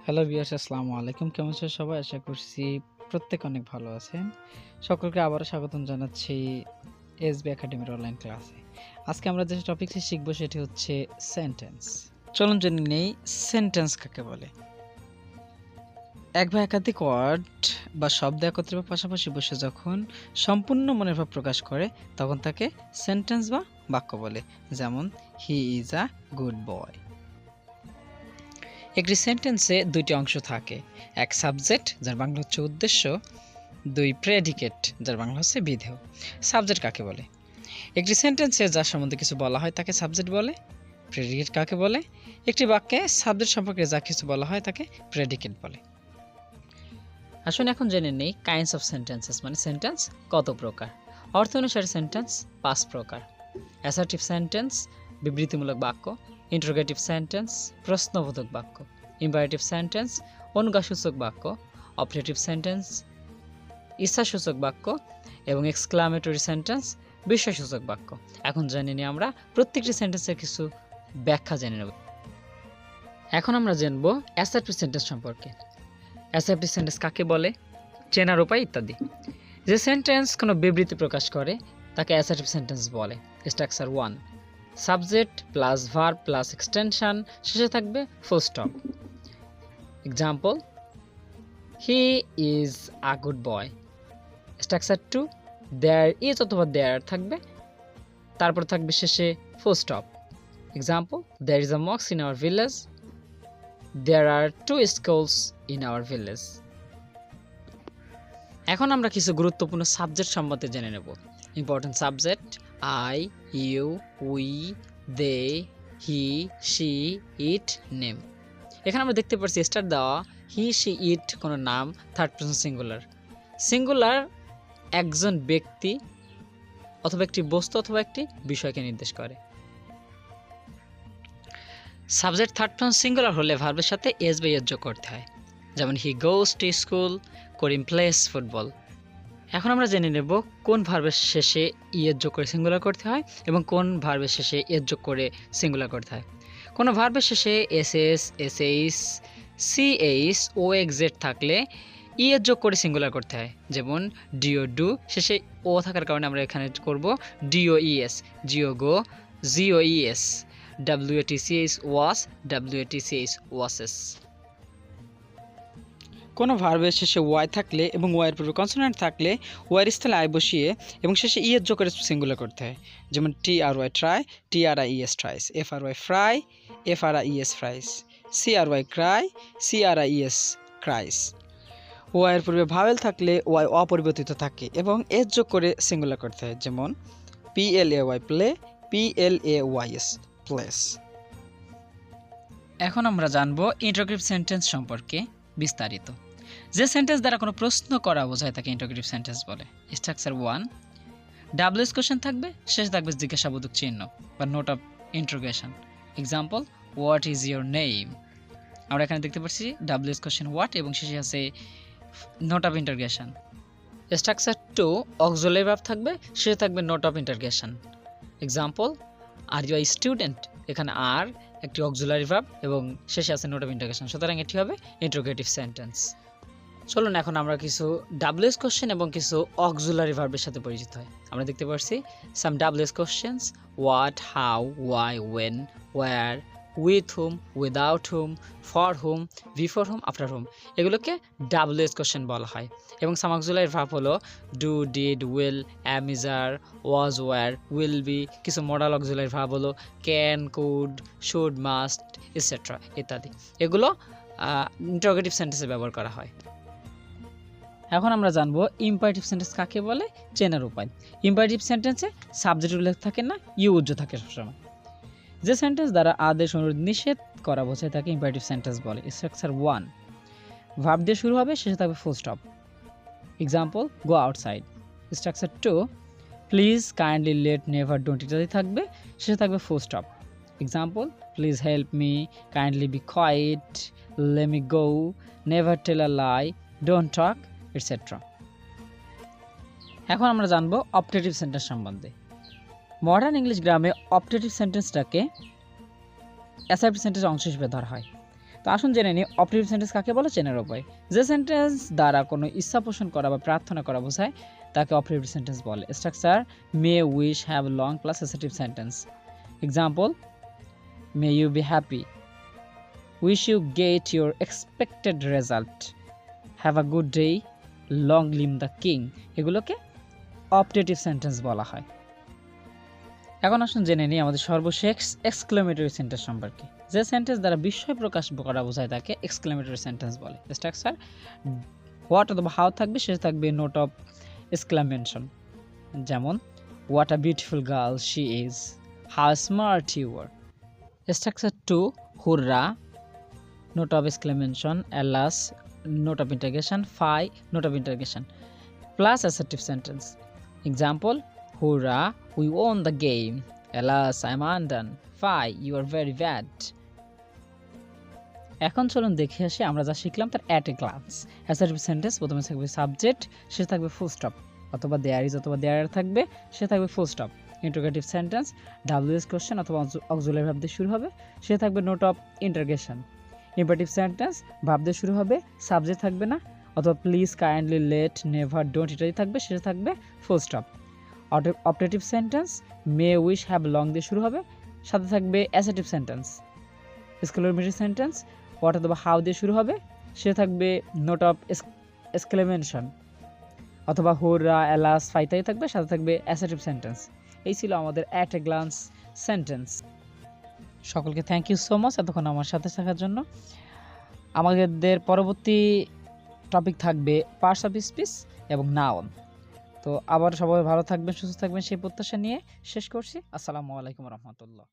Hello viewers, আসসালামু আলাইকুম। কেমন আছেন সবাই? আশা করছি প্রত্যেকে অনেক ভালো আছেন। সকলকে আবারও স্বাগতম জানাচ্ছি এসবি একাডেমির অনলাইন ক্লাসে। আজকে আমরা যে টপিকটি শিখব সেটি হচ্ছে সেন্টেন্স। চলুন জেনে নেই সেন্টেন্স কাকে বলে। এক বা একাধিক ওয়ার্ড বা শব্দ একত্রে বা পাশাপাশি বসে যখন সম্পূর্ণ মনের ভাব প্রকাশ করে তখন তাকে সেন্টেন্স বা বাক্য বলে। যেমন হি ইজ আ গুড বয়। একটি সেন্টেন্সে দুইটি অংশ থাকে, এক সাবজেক্ট যার বাংলা হচ্ছে উদ্দেশ্য, দুই প্রেডিকেট যার বাংলা হচ্ছে বিধেয়। সাবজেক্ট কাকে বলে? একটি সেন্টেন্সে যার সম্বন্ধে কিছু বলা হয় তাকে সাবজেক্ট বলে। প্রেডিকেট কাকে বলে? একটি বাক্যে সাবজেক্ট সম্পর্কে যা কিছু বলা হয় তাকে প্রেডিকেট বলে। আসুন এখন জেনে নেই কাইন্ডস অফ সেন্টেন্সেস, মানে সেন্টেন্স কত প্রকার। অর্থ অনুসারে সেন্টেন্স 5 প্রকার। অ্যাসার্টিভ সেন্টেন্স বিবৃতিমূলক বাক্য, ইন্টারোগেটিভ সেন্টেন্স প্রশ্নবোধক বাক্য, ইম্পারেটিভ সেন্টেন্স অনুজ্ঞাসূচক বাক্য, অপারেটিভ সেন্টেন্স ইচ্ছাসূচক বাক্য এবং এক্সক্লামেটরি সেন্টেন্স বিস্ময়সূচক বাক্য। এখন জেনে নিই আমরা প্রত্যেকটি সেন্টেন্সের কিছু ব্যাখ্যা জেনে নেব। এখন আমরা জানব অ্যাসার্টিভ সেন্টেন্স সম্পর্কে। অ্যাসার্টিভ সেন্টেন্স কাকে বলে, চেনার উপায় ইত্যাদি। যে সেন্টেন্স কোনো বিবৃতি প্রকাশ করে তাকে অ্যাসার্টিভ সেন্টেন্স বলে। Structure 1, subject plus verb plus extension, শেষে থাকবে full stop. Example, he is a good boy. Structure 2, there is অথবা দেয়ার থাকবে, তারপর থাকবে শেষে full stop. Example, there is a mosque in our village, there are 2 schools in our village. এখন আমরা কিছু গুরুত্বপূর্ণ সাবজেক্ট সম্বন্ধে জেনে নেব। Important subject: I, you, we, they, he, she, it, name. এখানে আমরা দেখতে পাচ্ছি স্টার দেওয়া হি, শি, ইট কোনো নাম, থার্ড পারসন সিঙ্গুলার। সিঙ্গুলার একজন ব্যক্তি অথবা একটি বস্তু অথবা একটি বিষয়কে নির্দেশ করে। সাবজেক্ট থার্ড পারসন সিঙ্গুলার হলে ভার্বের সাথে এস বা এস যোগ করতে হয়। যেমন he goes to school, Karim plays football. এখন আমরা জেনে নেব কোন ভার্বের শেষে ইয়ের যোগ করে সিঙ্গুলার করতে হয় এবং কোন ভার্বের শেষে এর যোগ করে সিঙ্গুলার করতে হয়। কোনো ভার্বের শেষে এসএস, এসএইচ, সিএইচ, ওএক্সজেড থাকলে ইয়ের যোগ করে সিঙ্গুলার করতে হয়। যেমন ডিও ডু, শেষে ও থাকার কারণে আমরা এখানে করব ডিওইএস, জিও গো, জিওইএস, ডাব্লিউএটিসিএইচ ওয়াস, ডাব্লিউএটিসিএইচ ওয়াসেস। কোনো ভার্বের শেষে ওয়াই থাকলে এবং ওয়াইয়ের পূর্বে কনসোনেন্ট থাকলে ওয়াইয়ের স্থলে আই বসিয়ে এবং শেষে ইয়ের যোগ করে সিঙ্গুলার করতে হয়। যেমন T R Y try, T R I ES tries, F R Y fry, F R I ES fries, C R Y cry, C R I ES cries. ওয়াইয়ের পূর্বে ভাওয়েল থাকলে ওয়াই অপরিবর্তিত থাকে এবং এস যোগ করে সিঙ্গুলার করতে হয়। যেমন P L A Y play, P L A Y S place. এখন আমরা জানবো ইন্টারোগেটিভ সেন্টেন্স সম্পর্কে বিস্তারিত। যে সেন্টেন্স দ্বারা কোনো প্রশ্ন করা বোঝায় তাকে ইন্টারোগেটিভ সেন্টেন্স বলে। স্ট্রাকচার 1, ডাবলএস কোশ্চেন থাকবে, শেষে থাকবে জিজ্ঞাসাবোধক চিহ্ন বা note of interrogation. Example, what is your name. আমরা এখানে দেখতে পাচ্ছি ডাবলএস কোশ্চেন হোয়াট এবং শেষে আছে note of interrogation. Structure 2, auxiliary verb থাকবে, শেষে থাকবে note of interrogation. Example, are you a student. এখানে আর একটি অক্সিলারি ভার্ব এবং শেষে আছে নোট অফ ইন্টারোগেশন, সুতরাং এটি হবে ইন্টারোগেটিভ সেন্টেন্স। চলুন এখন আমরা কিছু ডাবলএস কোশ্চেন এবং কিছু অক্সিলারি ভার্বের সাথে পরিচিত হই। আমরা দেখতে পাচ্ছি some WH questions: what, how, why, when, where, with whom, without whom, for whom, before whom, after whom. এগুলোকে ডাবলএস কোশ্চেন বলা হয়। এবং সাম অক্সিলারি ভার্ব হলো do, did, will, am, is, are, was, were, will be. কিছু modal auxiliary verb হলো can, could, should, must, etcetera ইত্যাদি। এগুলো interrogative সেন্টেন্সে ব্যবহার করা হয়। এখন আমরা জানবো ইম্পারেটিভ সেন্টেন্স কাকে বলে, চেনার উপায়। ইম্পারেটিভ সেন্টেন্সে সাবজেক্ট উল্লেখ থাকে না, ইউ উজ্জ থাকে সবসময়। যে সেন্টেন্স দ্বারা আদেশ অনুরোধ নিষেধ করা বোঝায় তাকে ইম্পারেটিভ সেন্টেন্স বলে। স্ট্রাকচার 1, ভার্ব দিয়ে শুরু হবে, শেষে থাকবে full stop. Example, go outside. Structure 2, please, kindly, let, never, don't ইত্যাদি থাকবে, শেষে থাকবে full stop. Example, please help me, kindly be quiet, let me go, never tell a lie, don't talk, etcetera. এখন আমরা জানবো অপটেটিভ সেন্টেন্স সম্বন্ধে। Modern English grammar optative সেন্টেন্সটাকে assertive সেন্টেন্সের অংশ হিসেবে ধরা হয়। তো আসুন জেনে নিই অপারেটিভ সেন্টেন্স কাকে বলে চেনার উপায়। যে সেন্টেন্স দ্বারা কোনো ইচ্ছা পোষণ করা বা প্রার্থনা করা বোঝায় তাকে অপারেটিভ সেন্টেন্স বলে। Structure: may, wish, have, long plus assertive sentence. Example: may you be happy, wish you get your expected result, have a good day, long live the king. এগুলোকে অপারেটিভ সেন্টেন্স বলা হয়। এখন আসুন জেনে নিই আমাদের সর্বশেষ এক্সক্লেমেটরি সেন্টেন্স সম্পর্কে। যে সেন্টেন্স দ্বারা বিস্ময় প্রকাশ করা বোঝায় তাকে এক্সক্লেমেটরি সেন্টেন্স বলে। স্ট্রাকচার: হোয়াট অথবা হাউ থাকবে, শেষে থাকবে নোট অফ এক্সক্লামেশন। যেমন: what a beautiful girl she is, how smart you are. Structure 2: hurrah, note of exclamation, alas, note of interrogation, fie, note of interrogation plus assertive sentence. Example: hurrah, we won the game. Alas, I'm undone. Fie, you are very bad. এখন চলুন দেখে আসি আমরা যা শিখলাম তার at a glance. Assertive sentence প্রথমে থাকবে সাবজেক্ট, শেষে থাকবে ফুল স্টপ, অথবা দেয়ার ইজ অথবা দেয়ার থাকবে, শেষে থাকবে full stop. Interrogative sentence WH question অথবা অক্সিলারি ভার্ব দিয়ে শুরু হবে, শেষে থাকবে note of interrogation. Imperative sentence verb দিয়ে শুরু হবে, সাবজেক্ট থাকবে না, অথবা please, kindly, let, never, don't ইত্যাদি থাকবে, শেষে থাকবে full stop. Operative sentence may, wish, have, long দিয়ে শুরু হবে, সাথে থাকবে assertive sentence. Exclamatory sentence what অথবা হাউ দিয়ে শুরু হবে, সে থাকবে নোট অফ এক্সক্লেমেশন, অথবা হুররা, অ্যালাস, ফাইতাই থাকবে, সাথে থাকবে অ্যাসার্টিভ সেন্টেন্স। এই ছিল আমাদের অ্যাট এ গ্লান্স সেন্টেন্স। সকলকে থ্যাংক ইউ সো মাচ এতক্ষণ আমার সাথে থাকার জন্য। আমাদের পরবর্তী টপিক থাকবে পার্টস অফ স্পিচ এবং নাউন। তো আবার সবাই ভালো থাকবেন, সুস্থ থাকবেন সেই প্রত্যাশা নিয়ে শেষ করছি। আসসালামু আলাইকুম রহমতুল্লাহ।